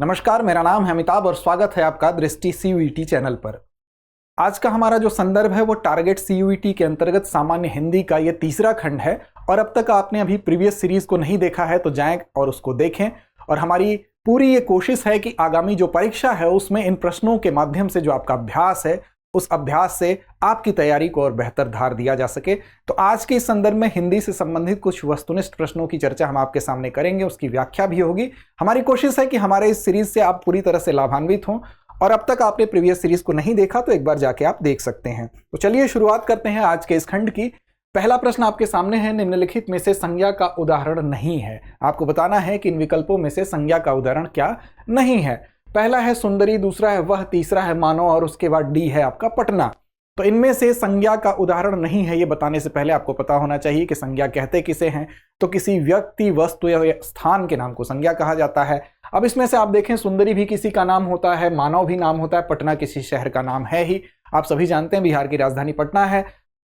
नमस्कार, मेरा नाम है अमिताभ और स्वागत है आपका दृष्टि सीयूईटी चैनल पर। आज का हमारा जो संदर्भ है वो टारगेट सीयूईटी के अंतर्गत सामान्य हिंदी का ये तीसरा खंड है। और अब तक आपने अभी प्रीवियस सीरीज को नहीं देखा है तो जाएं और उसको देखें। और हमारी पूरी ये कोशिश है कि आगामी जो परीक्षा है उसमें इन प्रश्नों के माध्यम से जो आपका अभ्यास है उस अभ्यास से आपकी तैयारी को और बेहतर धार दिया जा सके। तो आज के इस संदर्भ में हिंदी से संबंधित कुछ वस्तुनिष्ठ प्रश्नों की चर्चा हम आपके सामने करेंगे, उसकी व्याख्या भी होगी। हमारी कोशिश है कि हमारे इस सीरीज से आप पूरी तरह से लाभान्वित हों। और अब तक आपने प्रीवियस सीरीज को नहीं देखा तो एक बार जाके आप देख सकते हैं। तो चलिए शुरुआत करते हैं आज के इस खंड की। पहला प्रश्न आपके सामने है, निम्नलिखित में से संज्ञा का उदाहरण नहीं है। आपको बताना है कि इन विकल्पों में से संज्ञा का उदाहरण क्या नहीं है। पहला है सुंदरी, दूसरा है वह, तीसरा है मानव और उसके बाद डी है आपका पटना। तो इनमें से संज्ञा का उदाहरण नहीं है ये बताने से पहले आपको पता होना चाहिए कि संज्ञा कहते किसे हैं। तो किसी व्यक्ति, वस्तु या स्थान के नाम को संज्ञा कहा जाता है। अब इसमें से आप देखें, सुंदरी भी किसी का नाम होता है, मानव भी नाम होता है, पटना किसी शहर का नाम है ही। आप सभी जानते हैं बिहार की राजधानी पटना है।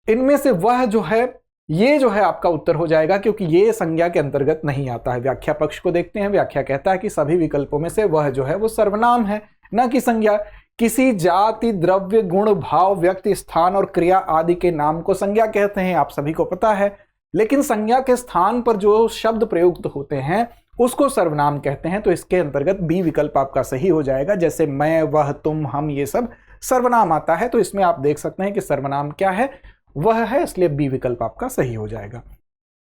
इनमें से वह जो है ये जो है आपका उत्तर हो जाएगा, क्योंकि ये संज्ञा के अंतर्गत नहीं आता है। व्याख्या पक्ष को देखते हैं। व्याख्या कहता है कि सभी विकल्पों में से वह जो है वो सर्वनाम है, न कि संज्ञा। किसी जाति, द्रव्य, गुण, भाव, व्यक्ति, स्थान और क्रिया आदि के नाम को संज्ञा कहते हैं, आप सभी को पता है। लेकिन संज्ञा के स्थान पर जो शब्द प्रयुक्त होते हैं उसको सर्वनाम कहते हैं। तो इसके अंतर्गत बी विकल्प आपका सही हो जाएगा। जैसे मैं, वह, तुम, हम, ये सब सर्वनाम आता है। तो इसमें आप देख सकते हैं कि सर्वनाम क्या है, वह है, इसलिए बी विकल्प आपका सही हो जाएगा।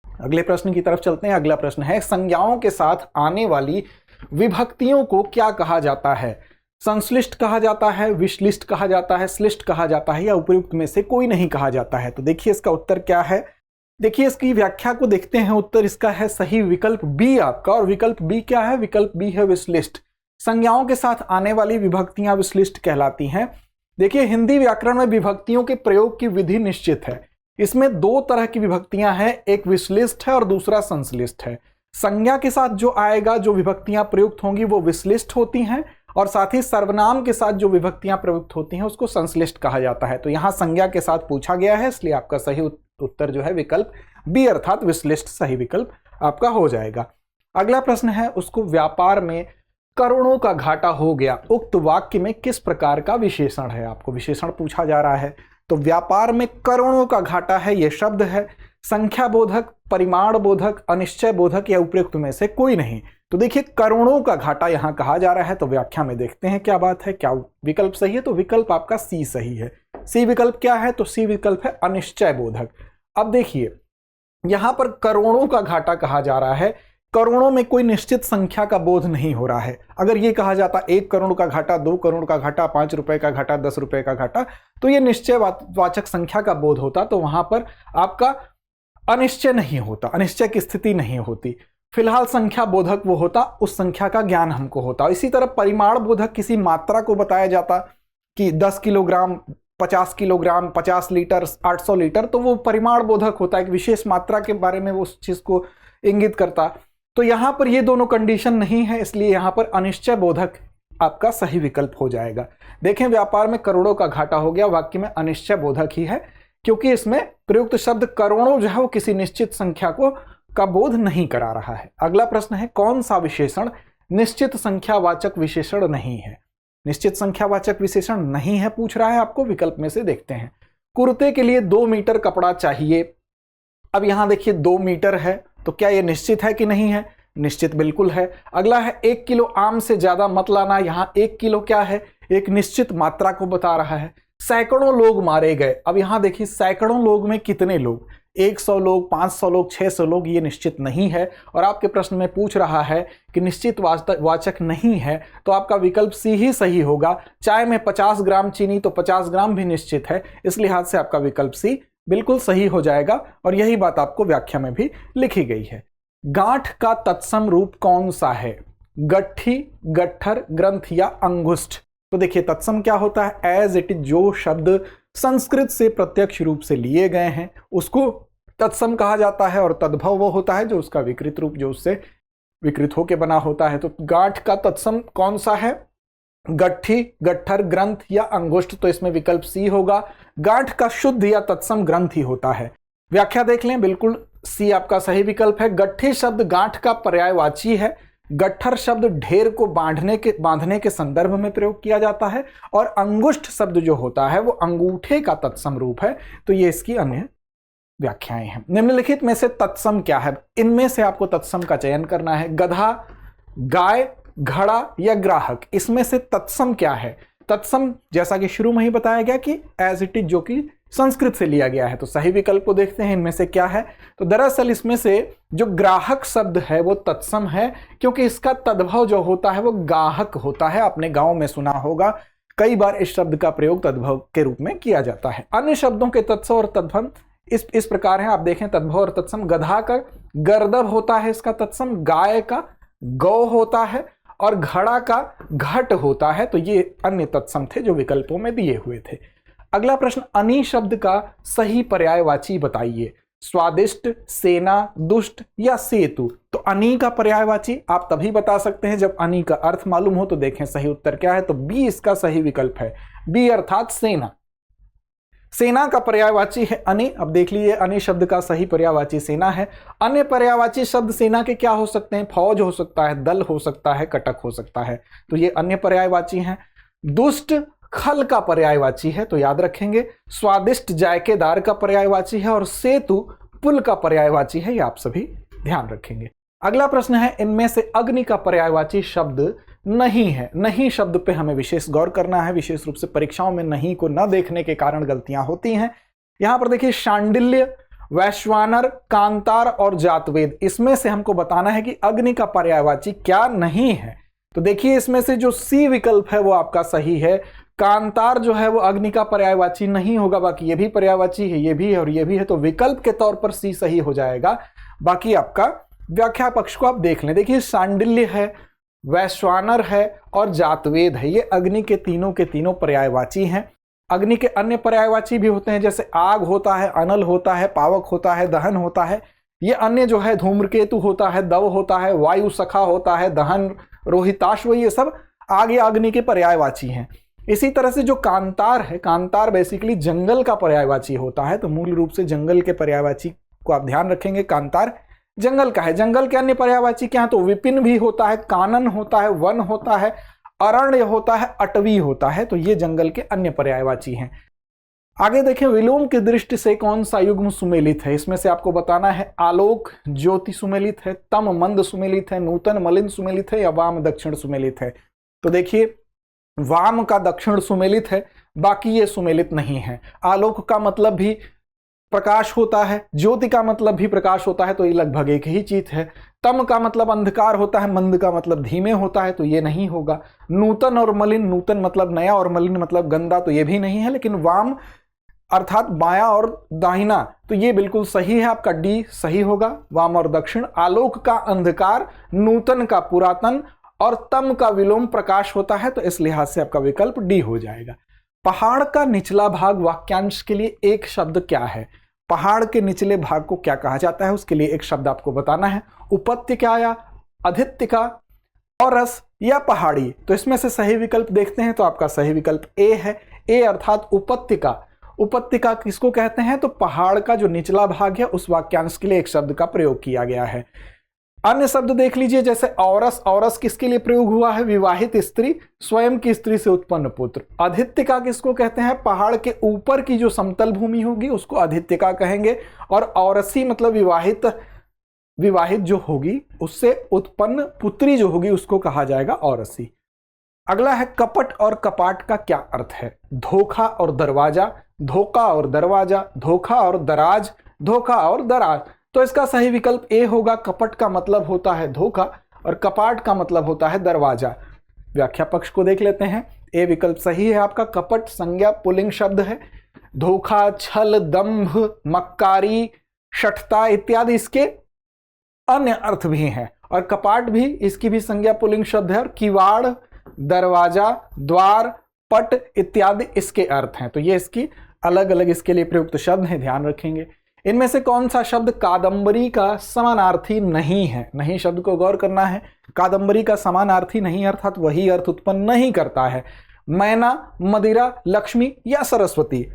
अगले प्रश्न की तरफ चलते हैं। अगला प्रश्न है, संज्ञाओं के साथ आने वाली विभक्तियों को क्या कहा जाता है? संश्लिष्ट कहा जाता है, विश्लिष्ट कहा जाता है, श्लिष्ट कहा जाता है, या उपयुक्त में से कोई नहीं कहा जाता है? तो देखिए इसका उत्तर क्या है। देखिए इसकी व्याख्या को देखते हैं। उत्तर इसका है सही विकल्प बी आपका। और विकल्प बी क्या है? विकल्प बी है विश्लिष्ट। संज्ञाओं के साथ आने वाली विभक्तियां विश्लिष्ट कहलाती हैं। देखिए हिंदी व्याकरण में विभक्तियों के प्रयोग की विधि निश्चित है। इसमें दो तरह की विभक्तियां हैं, एक विश्लिष्ट है और दूसरा संश्लिष्ट है। संज्ञा के साथ जो आएगा, जो विभक्तियां प्रयुक्त होंगी वो विश्लिष्ट होती हैं, और साथ ही सर्वनाम के साथ जो विभक्तियां प्रयुक्त होती हैं उसको संश्लिष्ट कहा जाता है। तो यहां संज्ञा के साथ पूछा गया है, इसलिए आपका सही उत्तर जो है विकल्प बी अर्थात विश्लिष्ट सही विकल्प आपका हो जाएगा। अगला प्रश्न है, उसको व्यापार में करोड़ों का घाटा हो गया, उक्त वाक्य में किस प्रकार का विशेषण है? आपको विशेषण पूछा जा रहा है। तो व्यापार में करोड़ों का घाटा है, यह शब्द है संख्या बोधक, परिमाण बोधक, अनिश्चय बोधक, या उपयुक्त में से कोई नहीं। तो देखिए करोड़ों का घाटा यहां कहा जा रहा है। तो व्याख्या में देखते हैं क्या बात है, क्या विकल्प सही है। तो विकल्प आपका सी सही है। सी विकल्प क्या है? तो सी विकल्प है अनिश्चय बोधक। अब देखिए यहां पर करोड़ों का घाटा कहा जा रहा है। करोड़ों में कोई निश्चित संख्या का बोध नहीं हो रहा है। अगर ये कहा जाता 1 करोड़ का घाटा, 2 करोड़ का घाटा, 5 रुपए का घाटा, 10 रुपए का घाटा, तो ये निश्चय वाचक संख्या का बोध होता। तो वहां पर आपका अनिश्चय नहीं होता, अनिश्चय की स्थिति नहीं होती। फिलहाल संख्या बोधक वो होता, उस संख्या का ज्ञान हमको होता। इसी तरह परिमाण बोधक किसी मात्रा को बताया जाता कि 10 किलोग्राम, 50 किलोग्राम, 50 लीटर, 800 लीटर, तो वो परिमाण बोधक होता है, एक विशेष मात्रा के बारे में वो उस चीज को इंगित करता। तो यहां पर ये दोनों कंडीशन नहीं है, इसलिए यहां पर अनिश्चय बोधक आपका सही विकल्प हो जाएगा। देखें व्यापार में करोड़ों का घाटा हो गया, वाक्य में अनिश्चय बोधक ही है, क्योंकि इसमें प्रयुक्त शब्द करोड़ों जो है वो किसी निश्चित संख्या को का बोध नहीं करा रहा है। अगला प्रश्न है, कौन सा विशेषण निश्चित संख्यावाचक विशेषण नहीं है? निश्चित संख्यावाचक विशेषण नहीं है पूछ रहा है आपको। विकल्प में से देखते हैं। कुर्ते के लिए 2 मीटर कपड़ा चाहिए। अब यहां देखिए 2 मीटर है, तो क्या यह निश्चित है कि नहीं है? निश्चित बिल्कुल है। अगला है 1 किलो आम से ज्यादा मत लाना। यहां 1 किलो क्या है? एक निश्चित मात्रा को बता रहा है। सैकड़ों लोग मारे गए। अब यहां देखिए सैकड़ों लोग में कितने लोग? 100 लोग, 500 लोग, 600 लोग, ये निश्चित नहीं है। और आपके प्रश्न में पूछ रहा है कि निश्चित वाचक नहीं है, तो आपका विकल्प सी ही सही होगा। चाय में 50 ग्राम चीनी, तो 50 ग्राम भी निश्चित है। इस लिहाज से आपका विकल्प सी बिल्कुल सही हो जाएगा। और यही बात आपको व्याख्या में भी लिखी गई है। गांठ का तत्सम रूप कौन सा है? गट्ठी, गट्ठर, ग्रंथ या अंगुष्ठ? तो देखिए तत्सम क्या होता है? एज इट इज, जो शब्द संस्कृत से प्रत्यक्ष रूप से लिए गए हैं उसको तत्सम कहा जाता है। और तद्भव वो होता है जो उसका विकृत रूप, जो उससे विकृत होकर बना होता है। तो गांठ का तत्सम कौन सा है? गट्ठी, गट्ठर, ग्रंथ या अंगुष्ठ? तो इसमें विकल्प सी होगा। गांठ का शुद्ध या तत्सम ग्रंथ ही होता है। व्याख्या देख लें, बिल्कुल सी आपका सही विकल्प है। गट्ठी शब्द गांठ का पर्यायवाची है। गट्ठर शब्द ढेर को बांधने के संदर्भ में प्रयोग किया जाता है, और अंगुष्ठ शब्द जो होता है वो अंगूठे का तत्सम रूप है। तो ये इसकी अन्य व्याख्याएं हैं। निम्नलिखित में से तत्सम क्या है? इनमें से आपको तत्सम का चयन करना है। गधा, गाय, घड़ा या ग्राहक, इसमें से तत्सम क्या है? तत्सम जैसा कि शुरू में ही बताया गया कि एज इट इज, जो कि संस्कृत से लिया गया है। तो सही विकल्प को देखते हैं इनमें से क्या है। तो दरअसल इसमें से जो ग्राहक शब्द है वो तत्सम है, क्योंकि इसका तद्भव जो होता है वो गाहक होता है। आपने गांव में सुना होगा, कई बार इस शब्द का प्रयोग तद्भव के रूप में किया जाता है। अन्य शब्दों के तत्सम और तद्भव इस प्रकार हैं, आप देखें तद्भव और तत्सम। गधा का गर्दभ होता है इसका तत्सम, गाय का गौ होता है, और घड़ा का घट होता है। तो ये अन्य तत्सम थे जो विकल्पों में दिए हुए थे। अगला प्रश्न, अनि शब्द का सही पर्यायवाची बताइए। स्वादिष्ट, सेना, दुष्ट या सेतु। तो अनि का पर्यायवाची आप तभी बता सकते हैं जब अनि का अर्थ मालूम हो। तो देखें सही उत्तर क्या है। तो बी इसका सही विकल्प है, बी अर्थात सेना। सेना का पर्यायवाची है अनि। अब देख लीजिए, अनि शब्द का सही पर्यायवाची सेना है। अन्य पर्यायवाची शब्द सेना के क्या हो सकते हैं? फौज हो सकता है, दल हो सकता है, कटक हो सकता है। तो ये अन्य पर्यायवाची हैं। दुष्ट खल का पर्यायवाची है, तो याद रखेंगे। स्वादिष्ट जायकेदार का पर्यायवाची है, और सेतु पुल का पर्यायवाची है। ये आप सभी ध्यान रखेंगे। अगला प्रश्न है, इनमें से अग्नि का पर्यायवाची शब्द नहीं है। नहीं शब्द पे हमें विशेष गौर करना है। विशेष रूप से परीक्षाओं में नहीं को न देखने के कारण गलतियां होती हैं। यहां पर देखिए, शांडिल्य, वैश्वानर, कांतार और जातवेद, इसमें से हमको बताना है कि अग्नि का पर्यायवाची क्या नहीं है। तो देखिए, इसमें से जो सी विकल्प है वो आपका सही है। कांतार जो है वो अग्नि का पर्यायवाची नहीं होगा। बाकी ये भी पर्यायवाची है, ये भी है और ये भी है। तो विकल्प के तौर पर सी सही हो जाएगा। बाकी आपका व्याख्या पक्ष को आप देख लें। देखिए, शांडिल्य है, वैश्वानर है और जातवेद है, ये अग्नि के तीनों पर्यायवाची हैं। अग्नि के अन्य पर्यायवाची भी होते हैं, जैसे आग होता है, अनल होता है, पावक होता है, दहन होता है। ये अन्य जो है धूम्रकेतु होता है, दव होता है, वायु सखा होता है, दहन, रोहिताश्व, ये सब आग या अग्नि के पर्यायवाची हैं। इसी तरह से जो कांतार है, कांतार बेसिकली जंगल का पर्यायवाची होता है। तो मूल रूप से जंगल के पर्यायवाची को आप ध्यान रखेंगे, कांतार जंगल का है। जंगल के अन्य पर्यायवाची क्या है? तो विपिन भी होता है, कानन होता है, वन होता है, अरण्य होता है, अटवी होता है। तो ये जंगल के अन्य पर्यायवाची हैं। आगे देखें, विलोम की दृष्टि से कौन सा युग्म सुमेलित है? इसमें से आपको बताना है। आलोक ज्योति सुमेलित है, तम मंद सुमेलित है, नूतन मलिन सुमेलित है या वाम दक्षिण सुमेलित है। तो देखिए, वाम का दक्षिण सुमेलित है, बाकी ये सुमेलित नहीं है। आलोक का मतलब भी प्रकाश होता है, ज्योति का मतलब भी प्रकाश होता है, तो ये लगभग एक ही चीज है। तम का मतलब अंधकार होता है, मंद का मतलब धीमे होता है, तो ये नहीं होगा। नूतन और मलिन, नूतन मतलब नया और मलिन मतलब गंदा, तो ये भी नहीं है। लेकिन वाम अर्थात बायां और दाहिना, तो ये बिल्कुल सही है। आपका डी सही होगा, वाम और दक्षिण। आलोक का अंधकार, नूतन का पुरातन और तम का विलोम प्रकाश होता है, तो इस लिहाज से आपका विकल्प डी हो जाएगा। पहाड़ का निचला भाग वाक्यांश के लिए एक शब्द क्या है? पहाड़ के निचले भाग को क्या कहा जाता है? उसके लिए एक शब्द आपको बताना है। उपत्यका या अधित्यका, औरस या पहाड़ी। तो इसमें से सही विकल्प देखते हैं, तो आपका सही विकल्प ए है। ए अर्थात उपत्यका। उपत्यका किसको कहते हैं? तो पहाड़ का जो निचला भाग है, उस वाक्यांश के लिए एक शब्द का प्रयोग किया गया है। अन्य शब्द देख लीजिए, जैसे औरस। औरस किसके लिए प्रयोग हुआ है? विवाहित स्त्री, स्वयं की स्त्री से उत्पन्न पुत्र। अधित्यका किसको कहते हैं? पहाड़ के ऊपर की जो समतल भूमि होगी उसको अधित्यका कहेंगे। और औरसी मतलब विवाहित जो होगी उससे उत्पन्न पुत्री जो होगी उसको कहा जाएगा औरसी। अगला है, कपट और कपाट का क्या अर्थ है? धोखा और दरवाजा, धोखा और दरवाजा, धोखा और दराज, धोखा और दराज। तो इसका सही विकल्प ए होगा। कपट का मतलब होता है धोखा और कपाट का मतलब होता है दरवाजा। व्याख्या पक्ष को देख लेते हैं। ए विकल्प सही है आपका। कपट संज्ञा पुल्लिंग शब्द है। धोखा, छल, दंभ, मक्कारी, शठता इत्यादि इसके अन्य अर्थ भी हैं। और कपाट भी, इसकी भी संज्ञा पुल्लिंग शब्द है। और किवाड़, दरवाजा, द्वार, पट इत्यादि इसके अर्थ हैं। तो ये इसकी अलग अलग इसके लिए प्रयुक्त शब्द हैं, ध्यान रखेंगे। इनमें से कौन सा शब्द कादंबरी का समानार्थी नहीं है? नहीं शब्द को गौर करना है। कादंबरी का समानार्थी नहीं अर्थात वही अर्थ उत्पन्न नहीं करता है। मैना, मदिरा, लक्ष्मी या सरस्वती।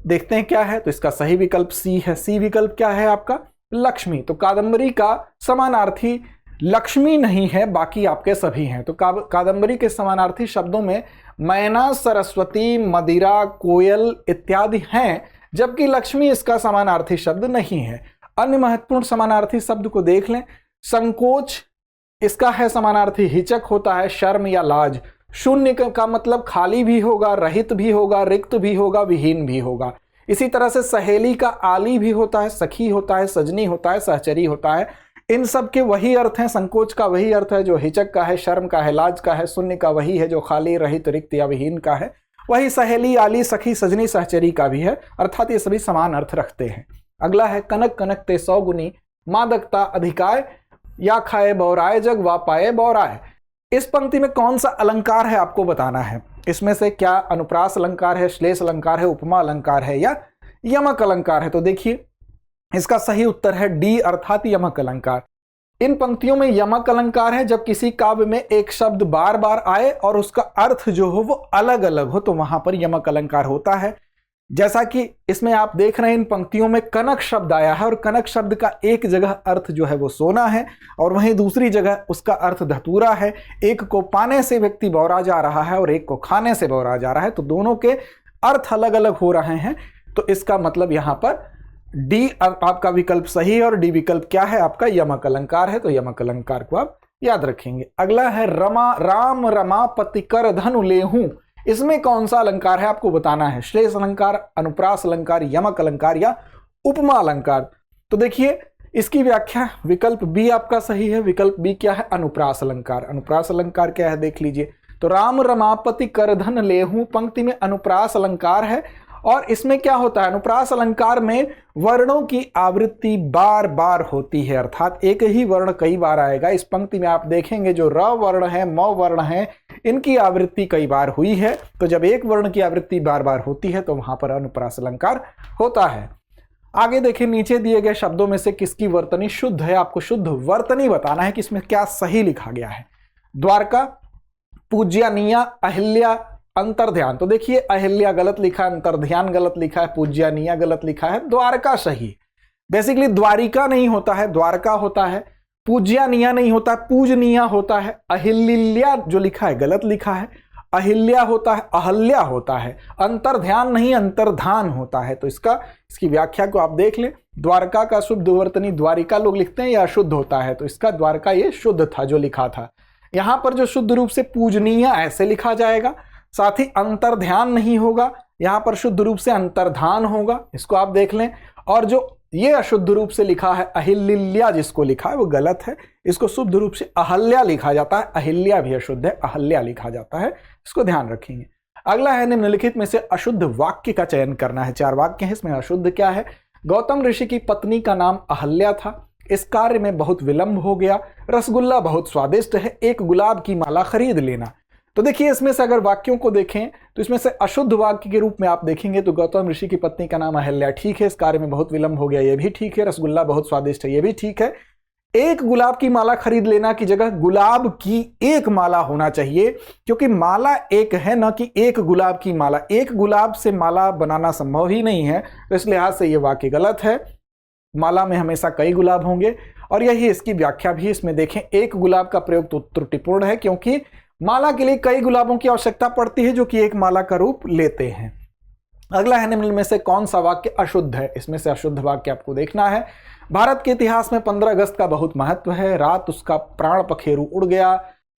देखते हैं क्या है। तो इसका सही विकल्प सी है। सी विकल्प क्या है आपका? लक्ष्मी। तो कादंबरी का समानार्थी लक्ष्मी नहीं है, बाकी आपके सभी हैं। तो कादंबरी के समानार्थी शब्दों में मैना, सरस्वती, मदिरा, कोयल इत्यादि हैं, जबकि लक्ष्मी इसका समानार्थी शब्द नहीं है। अन्य महत्वपूर्ण समानार्थी शब्द को देख लें। संकोच, इसका है समानार्थी हिचक होता है, शर्म या लाज। शून्य का मतलब खाली भी होगा, रहित भी होगा, रिक्त भी होगा, विहीन भी होगा। इसी तरह से सहेली का आली भी होता है, सखी होता है, सजनी होता है, सहचरी होता है। इन सब के वही अर्थ हैं। संकोच का वही अर्थ है जो हिचक का है, शर्म का है, लाज का है। शून्य का वही है जो खाली, रहित, रिक्त या विहीन का है। वही सहेली, आली, सखी, सजनी, सहचरी का भी है, अर्थात ये सभी समान अर्थ रखते हैं। अगला है कनक कनकते सौगुनी, मादकता अधिकाय, या खाए बौराए जग वा पाए बौराए। इस पंक्ति में कौन सा अलंकार है आपको बताना है। इसमें से क्या अनुप्रास अलंकार है, श्लेष अलंकार है, उपमा अलंकार है या यमक अलंकार है। तो देखिए इसका सही उत्तर है डी, अर्थात यमक अलंकार। इन पंक्तियों में यमक अलंकार है जब किसी काव्य में एक शब्द बार बार आए और उसका अर्थ जो हो वो अलग अलग हो, तो वहां पर यमक अलंकार होता है। जैसा कि इसमें आप देख रहे हैं, इन पंक्तियों में कनक शब्द आया है और कनक शब्द का एक जगह अर्थ जो है वो सोना है और वहीं दूसरी जगह उसका अर्थ धतूरा है। एक को पाने से व्यक्ति बौरा जा रहा है और एक को खाने से बौरा जा रहा है, तो दोनों के अर्थ अलग अलग हो रहे हैं। तो इसका मतलब यहां पर डी आपका विकल्प सही है और डी विकल्प क्या है आपका, यमक अलंकार है। तो यमक अलंकार को आप याद रखेंगे। अगला है रमा, राम रमापति कर धनु लेहूं। इसमें कौन सा अलंकार है आपको बताना है। श्लेष अलंकार, अनुप्रास अलंकार, यमक अलंकार या उपमा अलंकार। तो देखिए इसकी व्याख्या विकल्प बी आपका सही है। विकल्प बी क्या है, अनुप्रास अलंकार। अनुप्रास अलंकार क्या है देख लीजिए। तो राम रमापति कर धन लेहूं पंक्ति में अनुप्रास अलंकार है और इसमें क्या होता है, अनुप्रास अलंकार में वर्णों की आवृत्ति बार बार होती है, अर्थात एक ही वर्ण कई बार आएगा। इस पंक्ति में आप देखेंगे जो र वर्ण है, म वर्ण है, इनकी आवृत्ति कई बार हुई है। तो जब एक वर्ण की आवृत्ति बार बार होती है तो वहां पर अनुप्रास अलंकार होता है। आगे देखिए, नीचे दिए गए शब्दों में से किसकी वर्तनी शुद्ध है। आपको शुद्ध वर्तनी बताना है कि इसमें क्या सही लिखा गया है। द्वारका, पूज्यनीया, अहिल्या, अंतर्ध्यान। तो देखिए अहिल्या गलत लिखा है, अंतर्ध्यान गलत लिखा है, पूज्यनीया गलत लिखा है, द्वारका सही। बेसिकली द्वारिका नहीं होता है, द्वारका होता है। पूज्यनीया नहीं होता है, पूजनीया होता है। अहिल्या जो लिखा है गलत लिखा है, अहिल्या होता है, अहल्या होता है। अंतर्ध्यान नहीं, अंतर्धान होता है। तो इसकी व्याख्या को आप देख लें। द्वारका का शुद्ध वर्तनी द्वारिका लोग लिखते हैं या अशुद्ध होता है, तो इसका द्वारका ये शुद्ध था जो लिखा था। यहां पर जो शुद्ध रूप से पूजनीय ऐसे लिखा जाएगा, साथ ही अंतर्ध्यान नहीं होगा, यहां पर शुद्ध रूप से अंतर्धान होगा, इसको आप देख लें। और जो ये अशुद्ध रूप से लिखा है अहिल्या, जिसको लिखा है वो गलत है, इसको शुद्ध रूप से अहल्या लिखा जाता है। अहिल्या भी अशुद्ध है, अहल्या लिखा जाता है, इसको ध्यान रखेंगे। अगला है निम्नलिखित में से अशुद्ध वाक्य का चयन करना है। 4 वाक्य हैं, इसमें अशुद्ध क्या है। गौतम ऋषि की पत्नी का नाम अहल्या था, इस कार्य में बहुत विलंब हो गया, रसगुल्ला बहुत स्वादिष्ट है, एक गुलाब की माला खरीद लेना। तो देखिए इसमें से अगर वाक्यों को देखें तो इसमें से अशुद्ध वाक्य के रूप में आप देखेंगे तो गौतम ऋषि की पत्नी का नाम अहल्या ठीक है, इस कार्य में बहुत विलंब हो गया, ये भी ठीक है। रसगुल्ला बहुत स्वादिष्ट है, ये भी ठीक है। एक गुलाब की माला खरीद लेना की जगह गुलाब की एक माला होना चाहिए, क्योंकि माला एक है, न कि एक गुलाब की माला। एक गुलाब से माला बनाना संभव ही नहीं है, तो इस लिहाज से यह वाक्य गलत है। माला में हमेशा कई गुलाब होंगे और यही इसकी व्याख्या भी। इसमें देखें एक गुलाब का प्रयोग तो त्रुटिपूर्ण है, क्योंकि माला के लिए कई गुलाबों की आवश्यकता पड़ती है जो कि एक माला का रूप लेते हैं। अगला है निम्न में से कौन सा वाक्य अशुद्ध है। इसमें से अशुद्ध वाक्य आपको देखना है। भारत के इतिहास में 15 अगस्त का बहुत महत्व है, रात उसका प्राण पखेरु उड़ गया,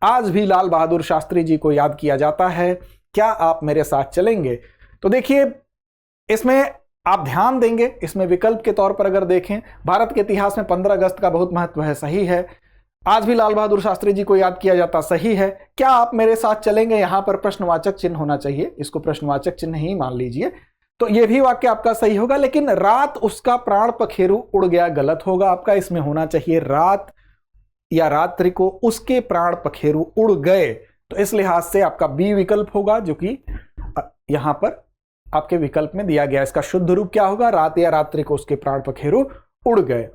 आज भी लाल बहादुर शास्त्री जी को याद किया जाता है, क्या आप मेरे साथ चलेंगे। तो देखिए इसमें आप ध्यान देंगे, इसमें विकल्प के तौर पर अगर देखें, भारत के इतिहास में 15 अगस्त का बहुत महत्व है, सही है। आज भी लाल बहादुर शास्त्री जी को याद किया जाता, सही है। क्या आप मेरे साथ चलेंगे, यहां पर प्रश्नवाचक चिन्ह होना चाहिए, इसको प्रश्नवाचक चिन्ह ही मान लीजिए, तो यह भी वाक्य आपका सही होगा। लेकिन रात उसका प्राण पखेरु उड़ गया गलत होगा आपका। इसमें होना चाहिए रात या रात्रि को उसके प्राण पखेरु उड़ गए। तो इस लिहाज से आपका बी विकल्प होगा, जो कि यहां पर आपके विकल्प में दिया गया। इसका शुद्ध रूप क्या होगा, रात या रात्रि को उसके प्राण पखेरु उड़ गए।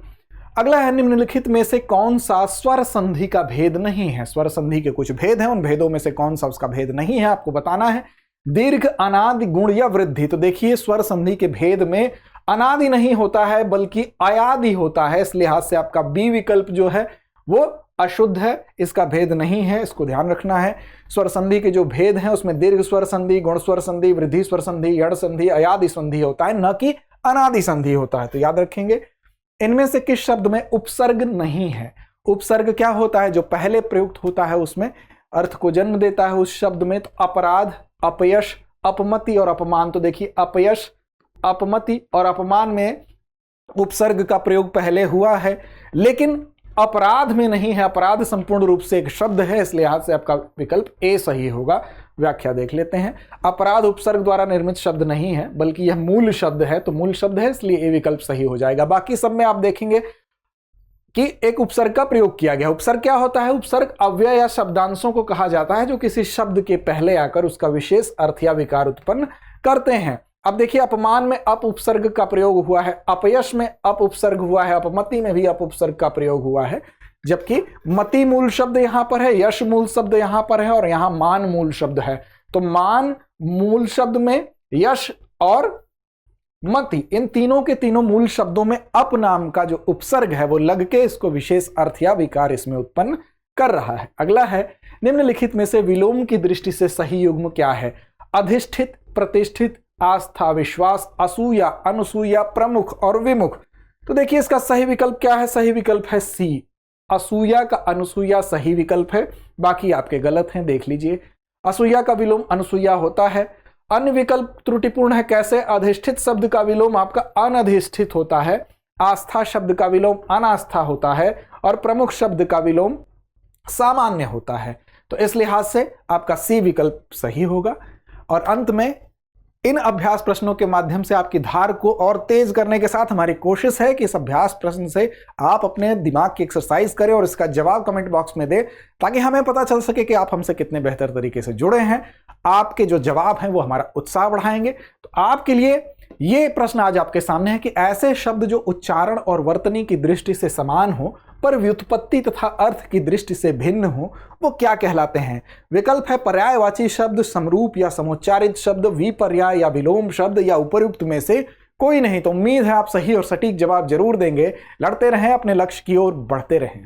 अगला है निम्नलिखित में से कौन सा स्वर संधि का भेद नहीं है। स्वर संधि के कुछ भेद हैं, उन भेदों में से कौन सा उसका भेद नहीं है आपको बताना है। दीर्घ, अनादि, गुण या वृद्धि। तो देखिए स्वर संधि के भेद में अनादि नहीं होता है बल्कि अयादि होता है, इस लिहाज से आपका बी विकल्प जो है वो अशुद्ध है, इसका भेद नहीं है, इसको ध्यान रखना है। स्वर संधि के जो भेद हैं उसमें दीर्घ स्वर संधि, गुण स्वर संधि, वृद्धि स्वर संधि, यड़ संधि, अयादि संधि होता है, न कि अनादि संधि होता है। तो याद रखेंगे इनमें से किस शब्द में उपसर्ग नहीं है। उपसर्ग क्या होता है? जो पहले प्रयुक्त होता है उसमें अर्थ को जन्म देता है उस शब्द में। तो अपराध, अपयश, अपमति और अपमान। तो देखिए अपयश, अपमति और अपमान में उपसर्ग का प्रयोग पहले हुआ है, लेकिन अपराध में नहीं है। अपराध संपूर्ण रूप से एक शब्द है, इस लिहाज से आपका विकल्प ए सही होगा। व्याख्या देख लेते हैं। अपराध उपसर्ग द्वारा निर्मित शब्द नहीं है, बल्कि यह मूल शब्द है। तो मूल शब्द है, इसलिए ए विकल्प सही हो जाएगा। बाकी सब में आप देखेंगे कि एक उपसर्ग का प्रयोग किया गया। उपसर्ग क्या होता है? उपसर्ग अव्यय या शब्दांशों को कहा जाता है जो किसी शब्द के पहले आकर उसका विशेष अर्थ या विकार उत्पन्न करते हैं। अब देखिए अपमान में अप उपसर्ग का प्रयोग हुआ है, अपयश में अप उपसर्ग हुआ है, अपमति में भी अप उपसर्ग का प्रयोग हुआ है, जबकि मति मूल शब्द यहां पर है, यश मूल शब्द यहां पर है और यहां मान मूल शब्द है। तो मान मूल शब्द में, यश और मति, इन तीनों के तीनों मूल शब्दों में अप नाम का जो उपसर्ग है वो लग के इसको विशेष अर्थ या विकार इसमें उत्पन्न कर रहा है। अगला है निम्नलिखित में से विलोम की दृष्टि से सही युग्म क्या है? अधिष्ठित, प्रतिष्ठित, आस्था, विश्वास, असूया, अनुसूया, प्रमुख और विमुख। तो देखिए इसका सही विकल्प क्या है? सही विकल्प है सी, असूया का अनुसूया सही विकल्प है। बाकी आपके गलत हैं, देख लीजिए। असूया का विलोम अनुसूया होता है। अन्य विकल्प त्रुटिपूर्ण है। कैसे? अधिष्ठित शब्द का विलोम आपका अनधिष्ठित होता है, आस्था शब्द का विलोम अनास्था होता है और प्रमुख शब्द का विलोम सामान्य होता है। तो इस लिहाज से आपका सी विकल्प सही होगा। और अंत में इन अभ्यास प्रश्नों के माध्यम से आपकी धार को और तेज करने के साथ हमारी कोशिश है कि इस अभ्यास प्रश्न से आप अपने दिमाग की एक्सरसाइज करें और इसका जवाब कमेंट बॉक्स में दें, ताकि हमें पता चल सके कि आप हमसे कितने बेहतर तरीके से जुड़े हैं। आपके जो जवाब हैं वो हमारा उत्साह बढ़ाएंगे। तो आपके लिए ये प्रश्न आज आपके सामने है कि ऐसे शब्द जो उच्चारण और वर्तनी की दृष्टि से समान हो पर व्युत्पत्ति तथा अर्थ की दृष्टि से भिन्न हो, वो क्या कहलाते हैं? विकल्प है पर्यायवाची शब्द, समरूप या समुच्चारित शब्द, विपर्याय या विलोम शब्द, या उपयुक्त में से कोई नहीं। तो उम्मीद है आप सही और सटीक जवाब जरूर देंगे। लड़ते रहें, अपने लक्ष्य की ओर बढ़ते रहें।